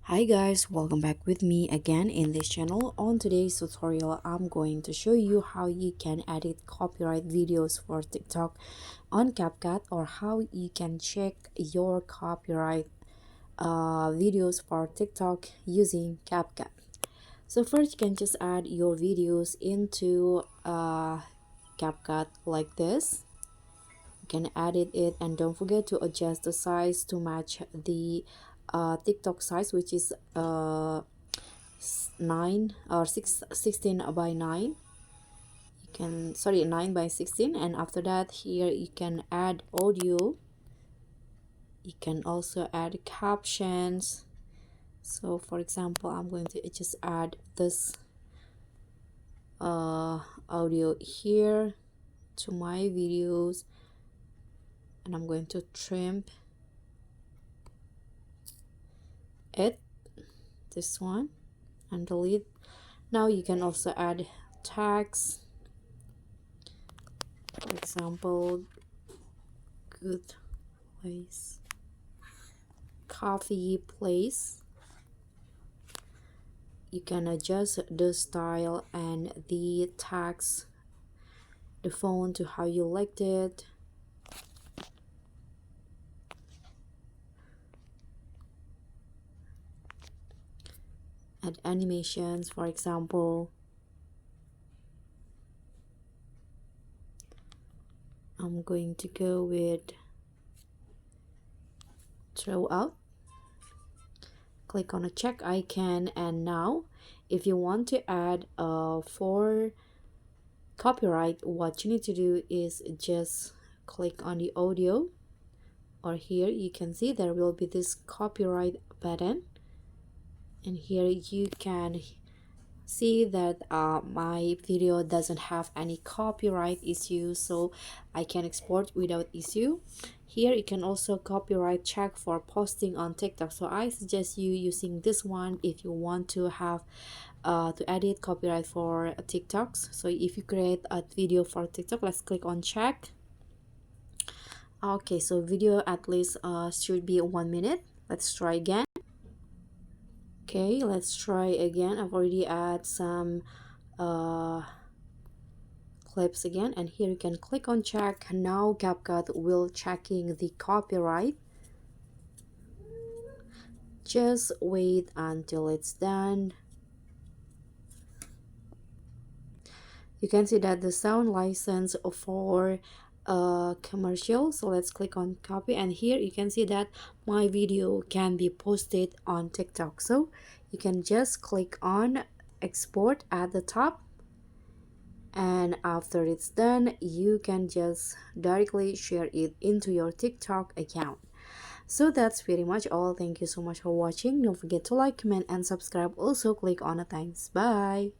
Hi guys, welcome back with me again in this channel. On today's tutorial, I'm going to show you how you can edit copyright videos for TikTok on CapCut, or how you can check your copyright videos for TikTok using CapCut. So first, you can just add your videos into CapCut like this. You can edit it, and don't forget to adjust the size to match the TikTok size, which is 9 or 16 by 9. You can, sorry, 9 by 16. And after that, here you can add audio. You can also add captions. So for example, I'm going to just add this audio here to my videos, and I'm going to trim it, this one, and delete. Now you can also add tags, for example, good place, coffee place. You can adjust the style and the tags, the font, to how you like it. Add animations, for example, I'm going to go with throw out. Click on a check icon, and now if you want to add for copyright, what you need to do is just click on the audio, or here you can see there will be this copyright button, and here you can see that my video doesn't have any copyright issues, so I can export without issue. Here you can also copyright check for posting on TikTok, so I suggest you using this one if you want to have to edit copyright for TikToks. So if you create a video for TikTok, let's click on check. Okay, so video at least should be 1 minute. Let's try again. Okay, let's try again. I've already add some clips again, and here you can click on check. Now CapCut will checking the copyright. Just wait until it's done. You can see that the sound license for commercial, so let's click on copy, and here you can see that my video can be posted on TikTok. So you can just click on export at the top, and after it's done, you can just directly share it into your TikTok account. So that's pretty much all. Thank you so much for watching. Don't forget to like, comment, and subscribe. Also click on the thanks. Bye.